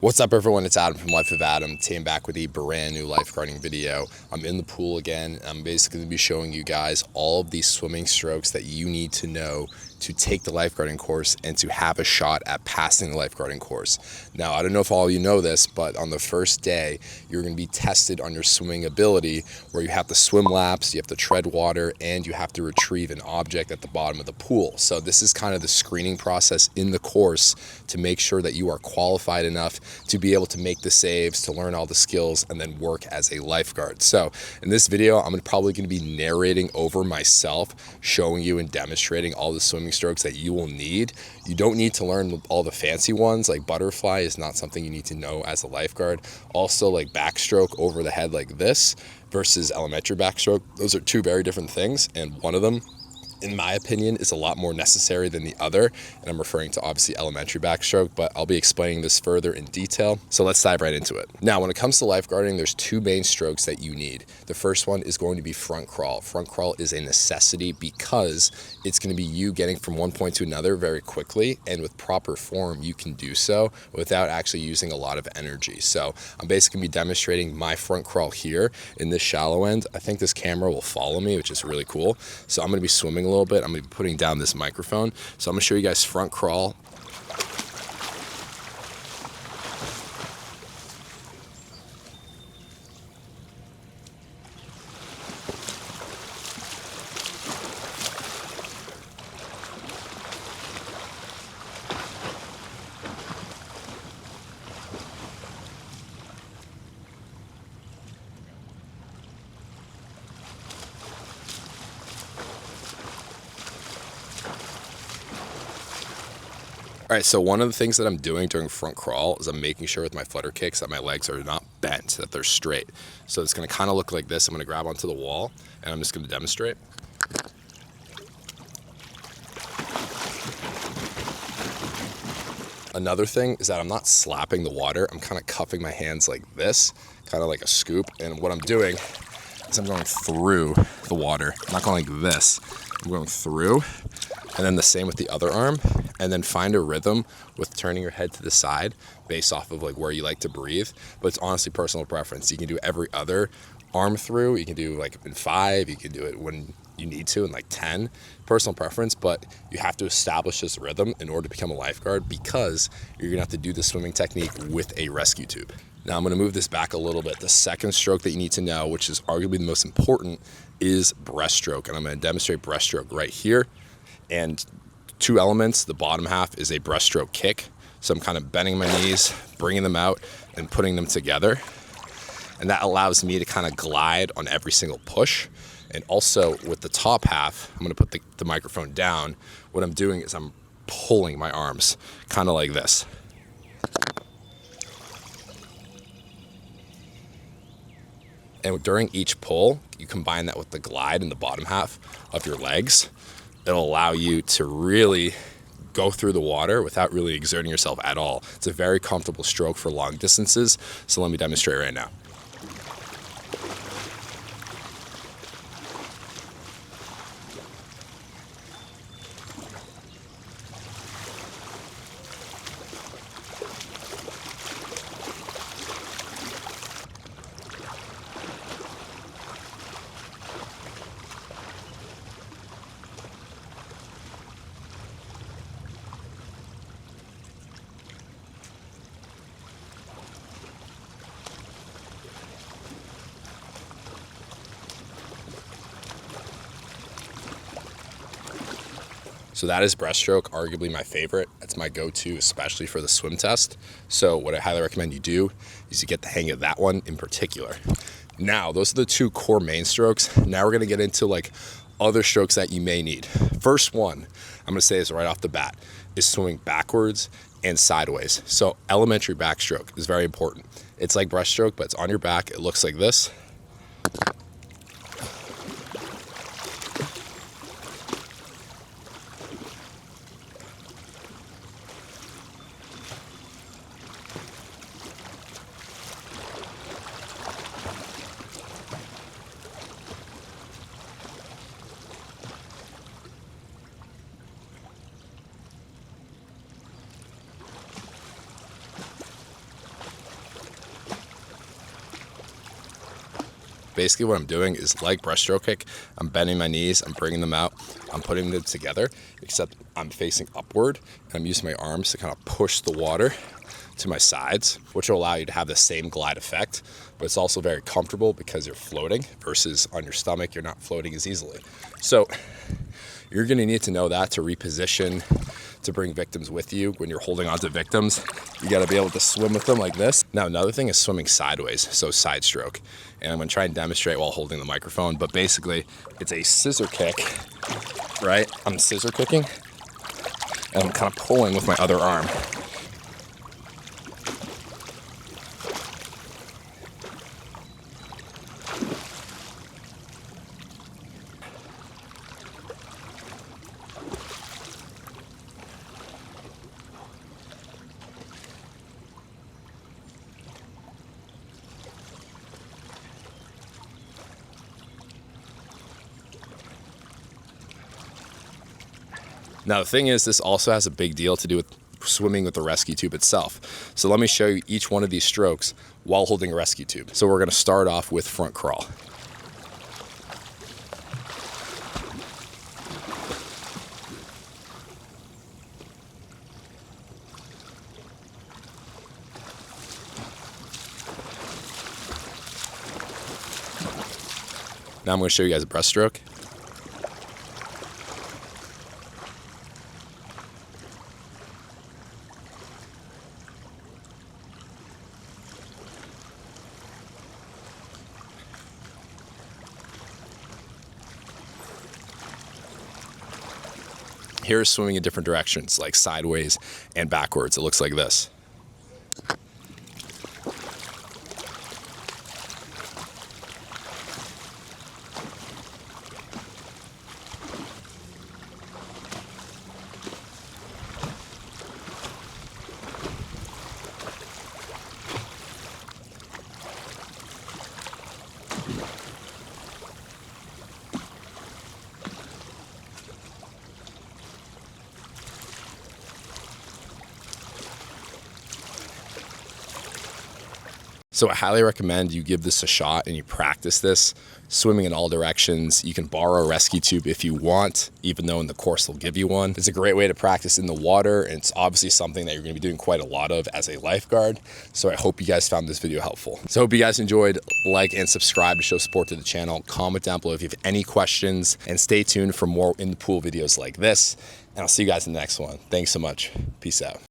What's up everyone, it's Adam from Life of Adam. Today I'm back with a brand new lifeguarding video. I'm in the pool again. I'm basically going to be showing you guys all of these swimming strokes that you need to know to take the lifeguarding course and to have a shot at passing the lifeguarding course. Now, I don't know if all of you know this, but on the first day, you're going to be tested on your swimming ability, where you have to swim laps, you have to tread water, and you have to retrieve an object at the bottom of the pool. So this is kind of the screening process in the course to make sure that you are qualified enough to be able to make the saves, to learn all the skills, and then work as a lifeguard. So in this video, I'm probably going to be narrating over myself, showing you and demonstrating all the swimming strokes that you will need. You don't need to learn all the fancy ones, like butterfly is not something you need to know as a lifeguard. Also, like backstroke over the head like this versus elementary backstroke, those are two very different things, and one of them, in my opinion, is a lot more necessary than the other. And I'm referring to obviously elementary backstroke, but I'll be explaining this further in detail. So let's dive right into it. Now, when it comes to lifeguarding, there's two main strokes that you need. The first one is going to be front crawl. Front crawl is a necessity because it's going to be you getting from one point to another very quickly, and with proper form, you can do so without actually using a lot of energy. So I'm basically going to be demonstrating my front crawl here in this shallow end. I think this camera will follow me, which is really cool. So I'm going to be swimming a little bit. I'm going to be putting down this microphone. So I'm going to show you guys front crawl. All right, so one of the things that I'm doing during front crawl is I'm making sure with my flutter kicks that my legs are not bent, that they're straight. So it's gonna kind of look like this. I'm gonna grab onto the wall and I'm just gonna demonstrate. Another thing is that I'm not slapping the water. I'm kind of cupping my hands like this, kind of like a scoop. And what I'm doing is I'm going through the water. I'm not going like this. I'm going through, and then the same with the other arm, and then find a rhythm with turning your head to the side based off of like where you like to breathe. But it's honestly personal preference. You can do every other arm through. You can do like in 5, you can do it when you need to in like 10, personal preference, but you have to establish this rhythm in order to become a lifeguard, because you're gonna have to do the swimming technique with a rescue tube. Now I'm gonna move this back a little bit. The second stroke that you need to know, which is arguably the most important, is breaststroke. And I'm gonna demonstrate breaststroke right here. And two elements, the bottom half is a breaststroke kick. So I'm kind of bending my knees, bringing them out and putting them together. And that allows me to kind of glide on every single push. And also with the top half, I'm gonna put the microphone down. What I'm doing is I'm pulling my arms, kind of like this. And during each pull, you combine that with the glide in the bottom half of your legs. It'll allow you to really go through the water without really exerting yourself at all. It's a very comfortable stroke for long distances. So let me demonstrate right now. So that is breaststroke, arguably my favorite. That's my go-to, especially for the swim test. So what I highly recommend you do is you get the hang of that one in particular. Now, those are the two core main strokes. Now we're gonna get into like other strokes that you may need. First one, I'm gonna say is right off the bat, is swimming backwards and sideways. So elementary backstroke is very important. It's like breaststroke, but it's on your back. It looks like this. basically what I'm doing is like breaststroke kick. I'm bending my knees, I'm bringing them out, I'm putting them together, except I'm facing upward, and I'm using my arms to kind of push the water to my sides, which will allow you to have the same glide effect, but it's also very comfortable because you're floating versus on your stomach, you're not floating as easily. So you're gonna need to know that to reposition, to bring victims with you. When you're holding onto victims, you gotta be able to swim with them like this. Now, another thing is swimming sideways, so side stroke. And I'm gonna try and demonstrate while holding the microphone, but basically it's a scissor kick, right? I'm scissor kicking, and I'm kind of pulling with my other arm. Now, the thing is, this also has a big deal to do with swimming with the rescue tube itself. So let me show you each one of these strokes while holding a rescue tube. So we're gonna start off with front crawl. Now I'm gonna show you guys a breaststroke. Here's swimming in different directions, like sideways and backwards. It looks like this. So I highly recommend you give this a shot and you practice this, swimming in all directions. You can borrow a rescue tube if you want, even though in the course they'll give you one. It's a great way to practice in the water, and it's obviously something that you're gonna be doing quite a lot of as a lifeguard. So I hope you guys found this video helpful. So I hope you guys enjoyed. Like and subscribe to show support to the channel. Comment down below if you have any questions, and stay tuned for more in the pool videos like this. And I'll see you guys in the next one. Thanks so much. Peace out.